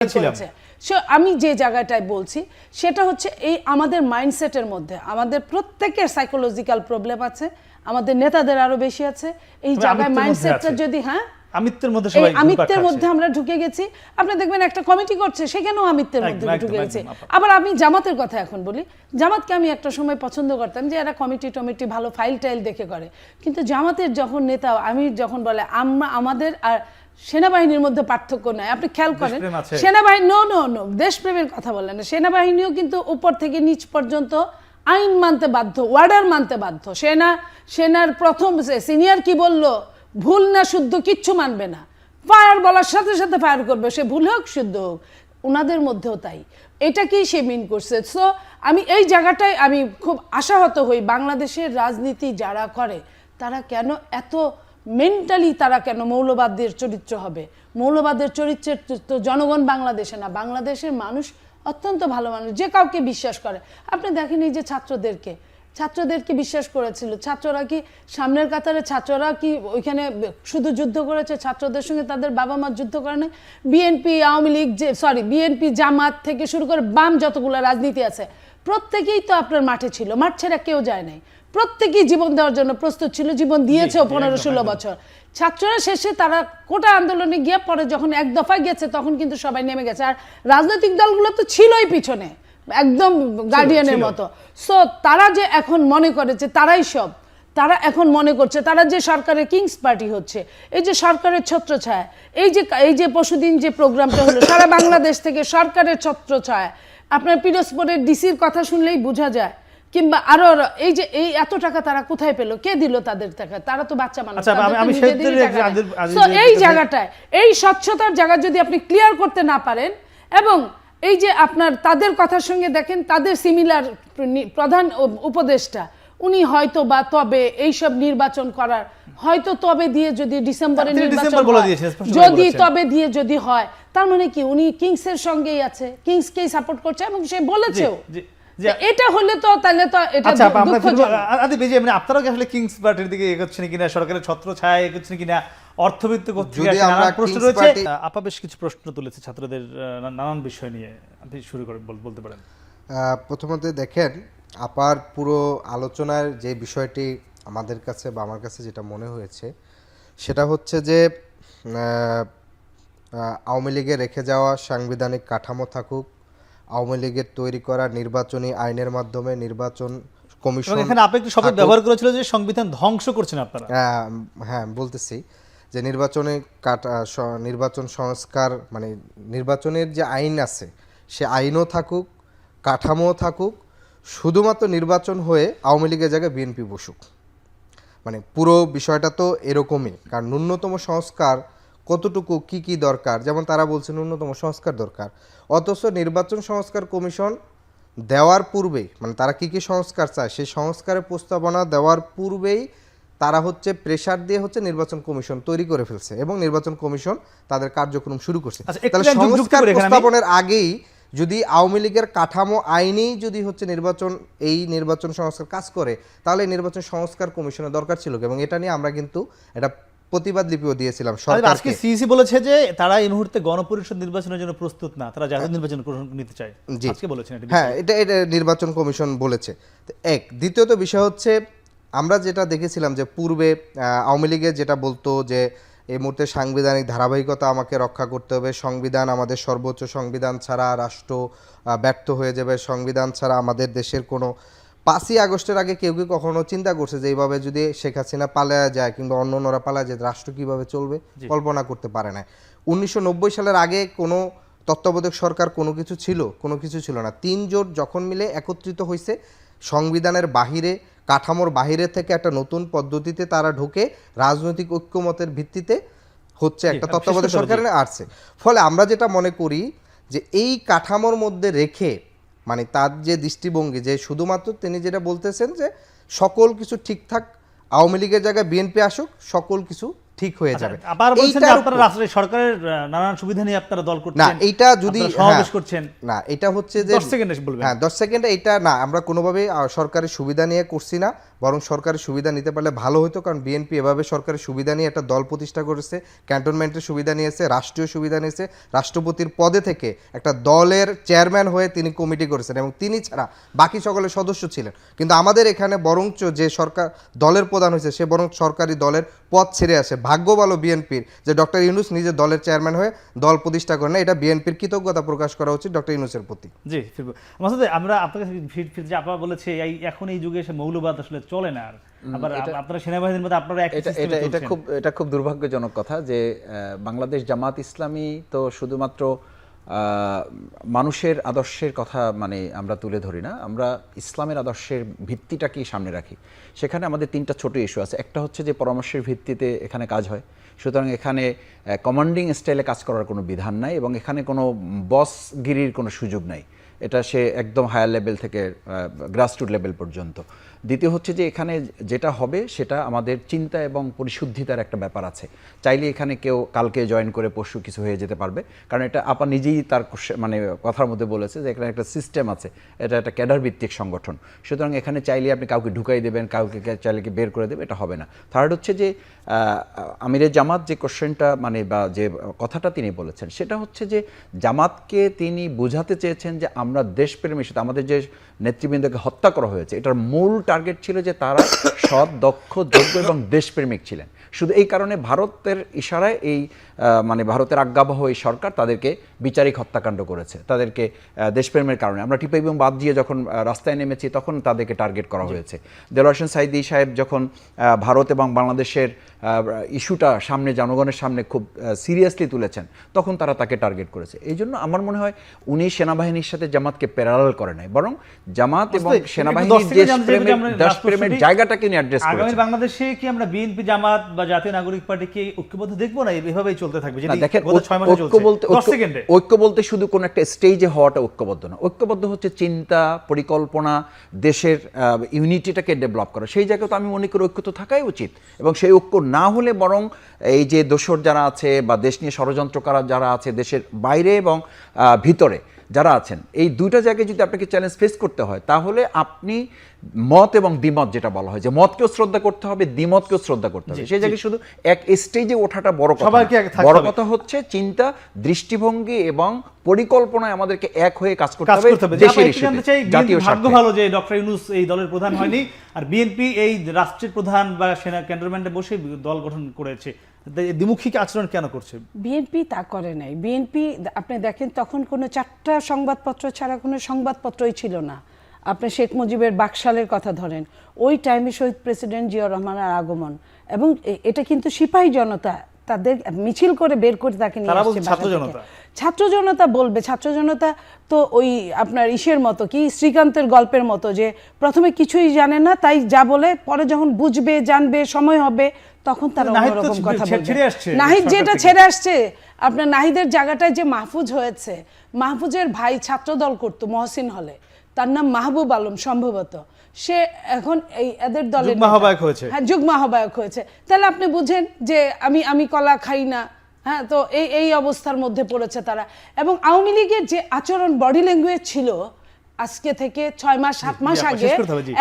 করেছে। আমি যে জায়গাটায় বলছি সেটা হচ্ছে এই আমাদের মাইন্ডসেটের মধ্যে আমাদের প্রত্যেকের সাইকোলজিক্যাল প্রবলেম আছে, আমাদের নেতাদের আরো বেশি আছে। এই জায়গায় মাইন্ডসেটটা যদি আমিত্বের মধ্যে আমরা ঢুকে গেছি। আপনি দেখবেন একটা কমিটি করছে, সেখানেও আমিত্বের মধ্যে ঢুকে গেছে। আবার আমি জামাতের কথা এখন বলি, জামাতকে আমি একটা সময় পছন্দ করতাম যে এরা কমিটি ভালো ফাইল টাইল দেখে করে, কিন্তু জামাতের যখন নেতা আমির যখন বলে আমাদের আর সেনাবাহিনীর মধ্যে পার্থক্য নাই, আপনি খেয়াল করেন সেনাবাহিনী নো দেশপ্রেমের কথা বলেন না, সেনাবাহিনীও কিন্তু উপর থেকে নিচ পর্যন্ত আইন মানতে বাধ্য, ওয়ার্ডার মানতে বাধ্য। সেনার প্রথম সিনিয়র কি বলল, ভুল না শুদ্ধ কিচ্ছু মানবে না, ফায়ার বলার সাথে সাথে ফায়ার করবে, সে ভুল হোক শুদ্ধ হোক। ওনাদের মধ্যেও তাই, এটাকেই সে মিন করছে। সো আমি এই জায়গাটায় আমি খুব আশাহত হই, বাংলাদেশের রাজনীতি যারা করে তারা কেন এত মেন্টালি, তারা কেন মৌলবাদের চরিত্র হবে? মৌলবাদের চরিত্রের তো জনগণ বাংলাদেশে না, বাংলাদেশের মানুষ অত্যন্ত ভালো মানুষ, যে কাউকে বিশ্বাস করে। আপনি দেখেন এই যে ছাত্রদেরকে বিশ্বাস করেছিল, ছাত্ররা কি সামনের কাতারে, ছাত্ররা কি ওইখানে শুধু যুদ্ধ করেছে? ছাত্রদের সঙ্গে তাদের বাবা মা যুদ্ধ করে না? বিএনপি, আওয়ামী লীগ, বিএনপি, জামাত থেকে শুরু করে বাম যতগুলো রাজনীতি আছে প্রত্যেকেই তো আপনার মাঠে ছিল, মাঠ ছেড়ে কেউ যায় নাই, প্রত্যেকেই জীবন দেওয়ার জন্য প্রস্তুত ছিল, জীবন দিয়েছে 15-16 বছর। ছাত্ররা শেষে তারা কোটা আন্দোলনে গিয়ে পরে যখন এক দফায় গেছে তখন কিন্তু সবাই নেমে গেছে, আর রাজনৈতিক দলগুলো তো ছিলই পিছনে একদম গার্ডিয়ানের মতো। সো তারা যে এখন মনে করেছে তারাই সব, তারা এখন মনে করছে তারা যে সরকারের কিংস পার্টি হচ্ছে, এই যে সরকারের ছত্রছায়া, এই যে পরশুদিন যে প্রোগ্রামটা হলো সারা বাংলাদেশ থেকে সরকারের ছত্রছায়া, আপনার পিরোজপুরের ডিসির কথা শুনলেই বোঝা যায়। কিংবা আরো এই এত টাকা তারা কোথায় পেলো, কে দিল তাদের টাকা? তারা তো বাচ্চা মানুষ। এই জায়গাটায় এই স্বচ্ছতার জায়গা যদি আপনি ক্লিয়ার করতে না পারেন, এবং এই যে আপনার তাদের কথার সঙ্গে দেখেন তাদের সিমিলার প্রধান উপদেষ্টা, উনি হয়তো বা তবে এইসব নির্বাচন করার হয়তো তবে দিয়ে যদি ডিসেম্বরে নির্বাচন যদি তবে দিয়ে যদি হয়, তার মানে কি উনি কিংসের সঙ্গেই আছে, কিংসকেই সাপোর্ট করছে এবং সে বলেছেও। এটা হলে তো তাহলে তো এটা আপনারা কি আসলে কিংস পার্টির দিকে এগোচ্ছেন কিনা, সরকারের ছত্রছায়ায় এগোচ্ছেন কিনা, অর্থবিত্ত প্রশ্ন রয়েছে। আপা বেশ কিছু প্রশ্ন তুলেছে ছাত্রদের নানান বিষয় নিয়ে, আপনি শুরু করে বলতে পারেন। প্রথমত দেখেন, আপার পুরো আলোচনার যে বিষয়টি আমাদের কাছে বা আমার কাছে যেটা মনে হয়েছে সেটা হচ্ছে যে আওয়ামী লীগের রেখে যাওয়া সাংবিধানিক কাঠামো থাকুক, আওয়ামী লীগের তৈরি করা নির্বাচনী আইনের মাধ্যমে নির্বাচন কমিশন, এখানে আপনি একটু শব্দ ব্যবহার করেছিল যে সংবিধান ধ্বংস করছেন আপনারা। হ্যাঁ বলতেছি যে নির্বাচন সংস্কার মানে নির্বাচনের যে আইন আছে সে আইনও থাকুক, কাঠামোও থাকুক, শুধুমাত্র নির্বাচন হয়ে আওয়ামী লীগের জায়গায় বিএনপি বসুক। মানে পুরো বিষয়টা তো এরকমই, কারণ ন্যূনতম সংস্কার কতটুকু কি দরকার, যেমন তারা বলছে ন্যূনতম সংস্কার দরকার, অথচ নির্বাচন সংস্কার কমিশন দেওয়ার পূর্বেই মানে তারা কি সংস্কার চায় সেই সংস্কারের প্রস্তাবনা দেওয়ার পূর্বেই তারা হচ্ছে প্রেসার দিয়ে হচ্ছে নির্বাচন কমিশন তৈরি করে ফেলছে এবং নির্বাচন কমিশন তাদের কার্যক্রম শুরু করছে। তাহলে সংস্কার প্রস্তাবনের আগেই যদি আওয়ামী লীগের কাঠামো আইনেই যদি হচ্ছে নির্বাচন সংস্কার কাজ করে, তাহলে নির্বাচন সংস্কার কমিশনের দরকার ছিল। এবং এটা নিয়ে আমরা কিন্তু এটা প্রতিবাদ লিপিও দিয়েছিলাম সরকারকে। আজকে সিইসি বলেছে যে তারা এই মুহূর্তে গণপরিষদ নির্বাচনের জন্য প্রস্তুত না, তারা জাতীয় নির্বাচন নিতে চায়। আজকে বলেছেন এটা নির্বাচন কমিশন বলেছে। দ্বিতীয়ত বিষয় হচ্ছে আমরা যেটা দেখেছিলাম যে পূর্বে আওয়ামী লীগের যেটা বলতো যে এই মুহূর্তে সাংবিধানিক ধারাবাহিকতা আমাকে রক্ষা করতে হবে, সংবিধান আমাদের সর্বোচ্চ, সংবিধান ছাড়া রাষ্ট্র ব্যর্থ হয়ে যাবে, সংবিধান ছাড়া আমাদের দেশের কোনো 5ই আগস্টের আগে কেউ কি কখনো চিন্তা করছে যে এইভাবে যদি শেখ হাসিনা পালায়া যায় কিংবা অন্যরা পালায় যায় রাষ্ট্র কিভাবে চলবে? কল্পনা করতে পারে না। 1990 সালের আগে কোনো তত্ত্বাবধায়ক সরকার কোনো কিছু ছিল না। 3 জোট যখন মিলে একত্রিত হয়েছে সংবিধানের বাহিরে, কাঠামোর বাহিরে থেকে একটা নতুন পদ্ধতিতে তারা ঢুকে রাজনৈতিক ঐক্যমতের ভিত্তিতে হচ্ছে একটা তত্ত্বাবধায়ক সরকারে আসছে। ফলে আমরা যেটা মনে করি যে এই কাঠামোর মধ্যে রেখে মানে তার যে দৃষ্টিভঙ্গি যে শুধুমাত্র তিনি যেটা বলতেছেন যে সকল কিছু ঠিকঠাক, আওয়ামী লীগের জায়গায় বিএনপি আসুক, সকল কিছু ঠিক হয়ে যাবে। আবার বলছেন যে আপনারা সরকারের নানান সুবিধা নিয়ে আপনারা দল করছেন, না এইটা যদি সমাবেশ করছেন, না এটা হচ্ছে যে 10 সেকেন্ডে বলবেন। 10 সেকেন্ডে এটা না, আমরা কোনোভাবেই সরকারের সুবিধা নিয়ে করছি না, বরং সরকারি সুবিধা নিতে পারলে ভালো হতো, কারণ বিএনপি এভাবে সরকারি সুবিধা নিয়ে একটা দল প্রতিষ্ঠা করেছে, ক্যান্টনমেন্টের সুবিধা নিয়েছে, রাষ্ট্রীয় সুবিধা নিয়েছে, রাষ্ট্রপতির পদে থেকে একটা দলের চেয়ারম্যান হয়ে তিনি কমিটি করেছেন এবং তিনি ছাড়া বাকি সকলের সদস্য ছিলেন। কিন্তু আমাদের এখানে বরঞ্চ যে সরকার দলের প্রধান হয়েছে সে বরং সরকারি দলের পদ ছেড়ে আসে। ভাগ্য ভালো বিএনপির যে ডক্টর ইউনূস নিজে দলের চেয়ারম্যান হয়ে দল প্রতিষ্ঠা করেন না, এটা বিএনপির কৃতজ্ঞতা প্রকাশ করা উচিত ডক্টর ইউনূসের প্রতি। জি ফিরবো মাসুদ, আমরা আপনার কাছে ফিরতে যে আপনারা বলেছে এখন এই যুগে এসে মৌলবাদ আসলে চলে না, আর আবার আপনারা সেনাবাহিনীর মধ্যে আপনারা এটা খুব দুর্ভাগ্যজনক কথা যে বাংলাদেশ জামাত ইসলামী তো শুধুমাত্র মানুষের আদর্শের কথা মানে আমরা তুলে ধরি না, আমরা ইসলামের আদর্শের ভিত্তিটাকেই সামনে রাখি। সেখানে আমাদের 3টা ছোট ইস্যু আছে। একটা হচ্ছে যে পরামর্শের ভিত্তিতে এখানে কাজ হয়, সুতরাং এখানে কমান্ডিং স্টাইলে কাজ করার কোনো বিধান নাই এবং এখানে কোনো বসগিরির কোনো সুযোগ নাই, এটা সে একদম হায়ার লেভেল থেকে গ্রাসরুট লেভেল পর্যন্ত। দ্বিতীয় হচ্ছে যে এখানে যেটা হবে সেটা আমাদের চিন্তা এবং পরিশুদ্ধিতার একটা ব্যাপার আছে। চাইলে এখানে কেউ কালকে জয়েন করে পরশু কিছু হয়ে যেতে পারবে, কারণ এটা আপা নিজেই তার মানে কথার মধ্যে বলেছে যে এখানে একটা সিস্টেম আছে, এটা একটা ক্যাডার ভিত্তিক সংগঠন। সুতরাং এখানে চাইলে আপনি কাউকে ঢুকাই দেবেন, কাউকে চাইলে বের করে দেবেন, এটা হবে না। থার্ড হচ্ছে যে আমিরের জামাত যে কোশ্চেনটা মানে বা যে কথাটা তিনি বলেছেন সেটা হচ্ছে যে জামাতকে তিনি বোঝাতে চেয়েছেন যে আমরা দেশপ্রেমের সাথে আমাদের যে নেতৃবৃন্দকে হত্যা করা হয়েছে এটার মূল টার্গেট ছিল যে তারা সৎ, দক্ষ, যোগ্য এবং দেশপ্রেমিক ছিলেন। শুধু এই কারণে ভারতের ইশারায় এই মানে ভারতের আজ্ঞাবহ এই সরকার তাদেরকে বিচারিক হত্যাকাণ্ড করেছে, তাদেরকে দেশপ্রেমের কারণে। আমরা টিপা এবং বাদ দিয়ে যখন রাস্তায় নেমেছি তখন তাদেরকে টার্গেট করা হয়েছে। দেলোয়ার হোসেন সাঈদী সাহেব যখন ভারত এবং বাংলাদেশের ইস্যুটা সামনে জনগণের সামনে খুব সিরিয়াসলি তুলেছেন তখন তারা তাকে টার্গেট করেছে। এই জন্য আমার মনে হয় উনি সেনাবাহিনীর সাথে জামাতকে প্যারালাল করে নাই, বরং জামাত এবং সেনাবাহিনীর দেশপ্রেমের জায়গাটাকে উনি অ্যাড্রেস করেছেন। আগামী বাংলাদেশে কি আমরা বিএনপি, জামাত বা জাতীয় নাগরিক পার্টিকে ঐক্যবদ্ধ দেখবো না এভাবেই চলতে থাকবে? দেখেন, ঐক্য বলতে শুধু কোন একটা স্টেজে হওয়াটা ঐক্যবদ্ধ না। ঐক্যবদ্ধ হচ্ছে চিন্তা, পরিকল্পনা, দেশের ইউনিটিটাকে ডেভেলপ করা। সেই জায়গায় তো আমি মনে করি ঐক্য তো থাকাই উচিত, এবং সেই ঐক্য না হলে বরং এই যে দোসর যারা আছে বা দেশ নিয়ে ষড়যন্ত্রকারী যারা আছে দেশের বাইরে এবং ভিতরে যারা আছেন, এই দুইটা জায়গায় যদি আপনাকে চ্যালেঞ্জ ফেস করতে হয় তাহলে আপনি মত এবং দ্বিমত, যেটা বলা হয় যে মতকেও শ্রদ্ধা করতে হবে, দ্বিমতকেও শ্রদ্ধা করতে হবে, সেই জায়গায় শুধু এক স্টেজে ওঠাটা বড় কথা। বড় কথা হচ্ছে চিন্তা, দৃষ্টিভঙ্গি এবং পরিকল্পনায় আমাদেরকে এক হয়ে কাজ করতে হবে দেশের ইস্যুতে, জাতীয় স্বার্থে। ভাগ্য ভালো যে ডক্টর ইউনূস এই দলের প্রধান হয়নি, আর বিএনপি এই রাষ্ট্রের প্রধান বা সেনা ক্যান্টনমেন্টে বসে দল গঠন করেছে। দ্বিমুখী আচরণ কেন করছে বিএনপি? তা করে নাই। বিএনপি আপনি দেখেন তখন কোনো 4টা সংবাদপত্র ছাড়া কোনো সংবাদপত্রই ছিল না। আপনি শেখ মুজিবের বাকশালের কথা ধরেন, ওই টাইমে শহীদ প্রেসিডেন্ট জিয়াউর রহমানের আগমন, এবং এটা কিন্তু সিপাহী জনতা তাদের মিছিল করে বের করে তাকে নিয়ে আসছে। ছাত্র জনতা বলবে, ছাত্র জনতা তো ওই আপনার ইসের মতো কি শ্রীকান্তের গল্পের মতো যে প্রথমে কিছুই জানে না, তাই যা বলে পরে যখন বুঝবে, জানবে, সময় হবে তখন তারা অন্যরকম কথা বলবে। নাহিদ যেটা ছেড়ে আসছে, আপনার নাহিদের জায়গাটায় যে মাহফুজ হয়েছে, মাহফুজের ভাই ছাত্রদল করতো মহসিন হলে, তার নাম মাহবুব আলম সম্ভবত, সে এখন এই এদের দলের যুগ্ম আহ্বায়ক হয়েছে। তাহলে আপনি বুঝেন যে আমি কলা খাই না, হ্যাঁ, তো এই অবস্থার মধ্যে পড়েছে তারা। এবং আওয়ামী লীগের যে আচরণ, বডি ল্যাঙ্গুয়েজ ছিল আজকে থেকে 6 মাস 7 মাস আগে,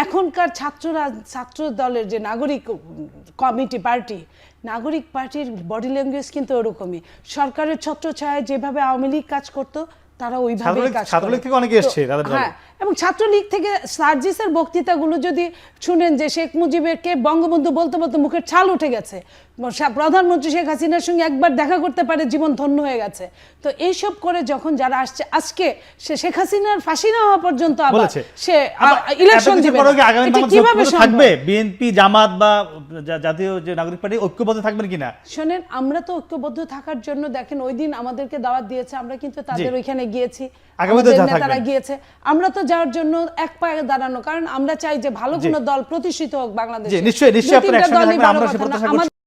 এখনকার ছাত্র দলের যে নাগরিক কমিটি পার্টি, নাগরিক পার্টির বডি ল্যাঙ্গুয়েজ কিন্তু ওরকমই। সরকারের ছত্রছায়ায় যেভাবে আওয়ামী লীগ কাজ করতো তারা ওইভাবে কাজ করে। ছাত্রলীগ থেকে অনেকে এসেছে, হ্যাঁ, এবং ছাত্রলীগ থেকে সার্জিসের বক্তৃতাগুলো যদি শুনেন যে শেখ মুজিবের কে বঙ্গবন্ধু বলতে বলতে মুখের ছাল উঠে গেছে, প্রধানমন্ত্রী শেখ হাসিনার সঙ্গে একবার দেখা করতে পারে জীবন ধন্য হয়ে গেছে। তো এইসব করে যখন যারা আসছে, আজকে সে শেখ হাসিনার ফাঁসি না হওয়া পর্যন্ত আবার সে ইলেকশন দিবে, এটা কিভাবে থাকবে? বিএনপি, জামাত বা জাতীয় যে নাগরিক পার্টি ঐক্যবদ্ধ থাকবেন কিনা? শোনেন, আমরা তো ঐক্যবদ্ধ থাকার জন্য দেখেন ওই দিন আমাদেরকে দাওয়াত দিয়েছে, আমরা কিন্তু তাদের ওইখানে গিয়েছি, নেতারা গিয়েছে, আমরা তো যাওয়ার জন্য এক পায়ে দাঁড়ানো, কারণ আমরা চাই যে ভালো কোনো দল প্রতিষ্ঠিত হোক বাংলাদেশে। নিশ্চয়ই নিশ্চয়ই আপনারা একসঙ্গে থাকবেন, আমরা সে প্রত্যাশা করছি।